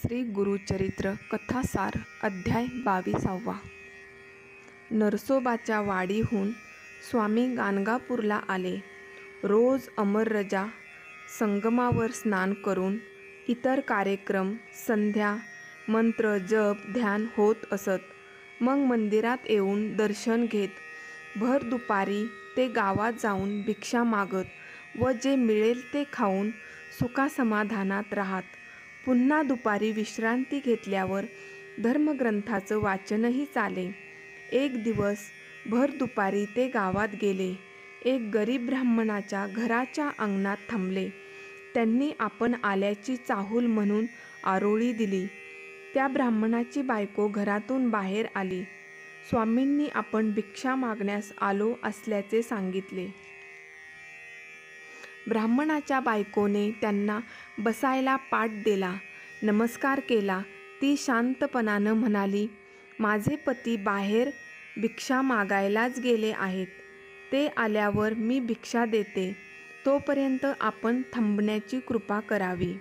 श्री गुरुचरित्र कथासार अध्याय 22. नरसोबाच्या वाडीहून स्वामी गाणगापूरला आले. रोज अमररजा संगमावर स्नान करून इतर कार्यक्रम संध्या मंत्र जप ध्यान होत असत. मग मंदिरात येऊन दर्शन घेत भर दुपारी ते गावात जाऊन भिक्षा मागत व जे मिळेल ते खाऊन सुखासमाधानात राहत. पुन्हा दुपारी विश्रांती घेतल्यावर धर्मग्रंथाचं वाचनही चाले. एक दिवस भर दुपारी ते गावात गेले. एक गरीब ब्राह्मणाच्या घराच्या अंगणात थांबले. त्यांनी आपण आल्याची चाहूल म्हणून आरोळी दिली. त्या ब्राह्मणाची बायको घरातून बाहेर आली. स्वामींनी आपण भिक्षा मागण्यास आलो असल्याचे सांगितले. ब्राह्मणाच्या बायकोने त्यांना बसायला पाट दिला. नमस्कार केला. ती शांतपणानं म्हणाली, माझे पती बाहेर भिक्षा मागायलाच गेले आहेत. ते आल्यावर मी भिक्षा देते. तोपर्यंत आपण थांबण्याची कृपा करावी.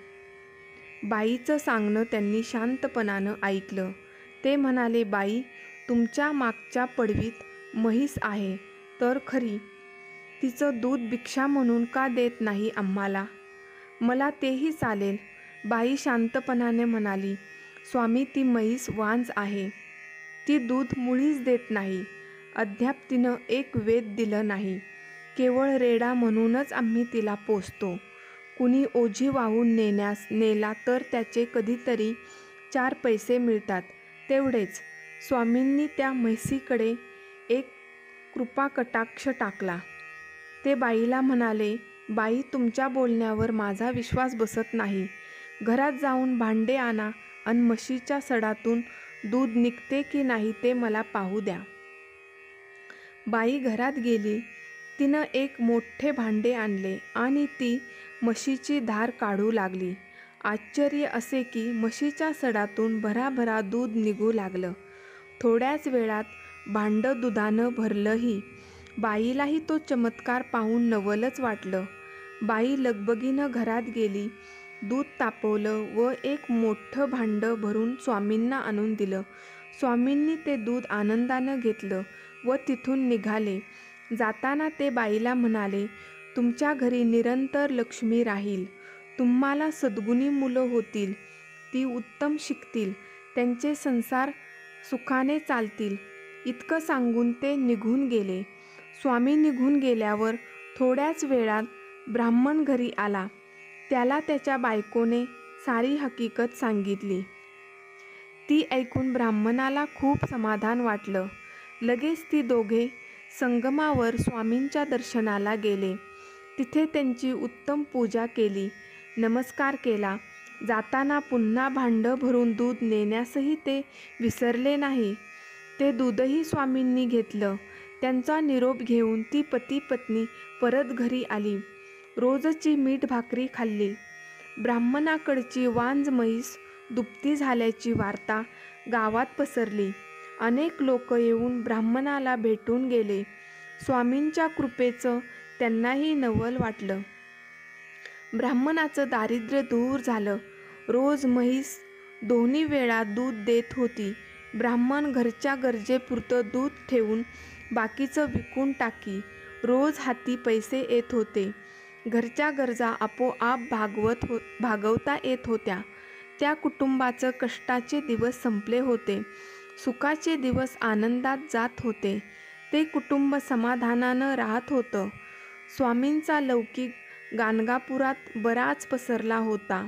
बाईचं सांगणं त्यांनी शांतपणानं ऐकलं. ते म्हणाले, बाई, तुमच्या मागच्या पडवीत म्हैस आहे तर खरी. तिचं दूध भिक्षा म्हणून का देत नाही आम्हाला? मला तेही चालेल. बाई शांतपणाने म्हणाली, स्वामी, ती म्हैस वांज आहे. ती दूध मुळीच देत नाही. अद्याप तिनं एक वेद दिलं नाही. केवळ रेडा म्हणूनच आम्ही तिला पोसतो. कुणी ओझी वाहून नेला तर त्याचे कधीतरी 4 पैसे मिळतात, तेवढेच. स्वामींनी त्या म्हैसीकडे एक कृपाकटाक्ष टाकला. ते बाईला म्हणाले, बाई, तुमच्या बोलण्यावर माझा विश्वास बसत नाही. घरात जाऊन भांडे आणा आणि म्हशीच्या सडातून दूध निघते की नाही ते मला पाहू द्या. बाई घरात गेली. तिनं एक मोठे भांडे आणले आणि ती म्हशीची धार काढू लागली. आश्चर्य असे की म्हशीच्या सडातून भराभरा दूध निघू लागलं. थोड्याच वेळात भांडं दुधानं भरलंही. बाईलाही तो चमत्कार पाहून नवलच वाटलं. बाई लगबगीनं घरात गेली. दूध तापवलं व एक मोठं भांडं भरून स्वामींना आणून दिलं. स्वामींनी ते दूध आनंदानं घेतलं व तिथून निघाले. जाताना ते बाईला म्हणाले, तुमच्या घरी निरंतर लक्ष्मी राहील. तुम्हाला सद्गुणी मुलं होतील. ती उत्तम शिकतील. त्यांचे संसार सुखाने चालतील. इतकं सांगून ते निघून गेले. स्वामी निघून गेल्यावर थोड्याच वेळात ब्राह्मण घरी आला. त्याला त्याच्या बायकोने सारी हकीकत सांगितली. ती ऐकून ब्राह्मणाला खूप समाधान वाटलं. लगेच ती दोघे संगमावर स्वामींच्या दर्शनाला गेले. तिथे त्यांची उत्तम पूजा केली. नमस्कार केला. जाताना पुन्हा भांडं भरून दूध नेण्यासही ते विसरले नाही. ते दूधही स्वामींनी घेतलं. त्यांचा निरोप घेऊन ती पती पत्नी परत घरी आली. रोजची मीठ भाकरी खाल्ली. ब्राह्मणाकडची वांज म्हैस दुभती झाल्याची वार्ता गावात पसरली. अनेक लोक येऊन ब्राह्मणाला भेटून गेले. स्वामींच्या कृपेचं त्यांनाही नवल वाटलं. ब्राह्मणाचं दारिद्र्य दूर झालं. रोज म्हैस दोन्ही वेळा दूध देत होती. ब्राह्मण घरच्या गरजेपुरतं दूध ठेवून बाकीचं विकून टाकी. रोज हाती पैसे येत होते. घरच्या गरजा आपोआप भागवता येत होत्या. त्या कुटुंबाचं कष्टाचे दिवस संपले होते. सुखाचे दिवस आनंदात जात होते. ते कुटुंब समाधानानं राहत होतं. स्वामींचा लौकिक गाणगापुरात बराच पसरला होता.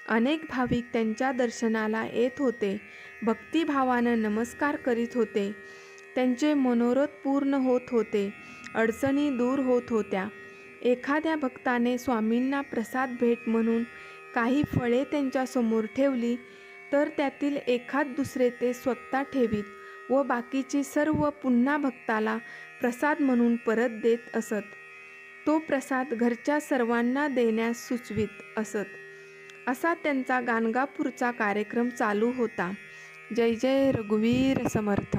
अनेक भाविक त्यांच्या दर्शनाला येत होते. भक्तिभावानं नमस्कार करीत होते. त्यांचे मनोरथ पूर्ण होत होते. अडचणी दूर होत होत्या. एखाद्या भक्ताने स्वामींना प्रसाद भेट म्हणून काही फळे त्यांच्यासमोर ठेवली तर त्यातील एखाद दुसरे ते स्वतः ठेवीत व बाकीची सर्व पुन्हा भक्ताला प्रसाद म्हणून परत देत असत. तो प्रसाद घरच्या सर्वांना देण्यास सुचवीत असत. असा त्यांचा गाणगापूरचा कार्यक्रम चालू होता. जय जय रघुवीर समर्थ.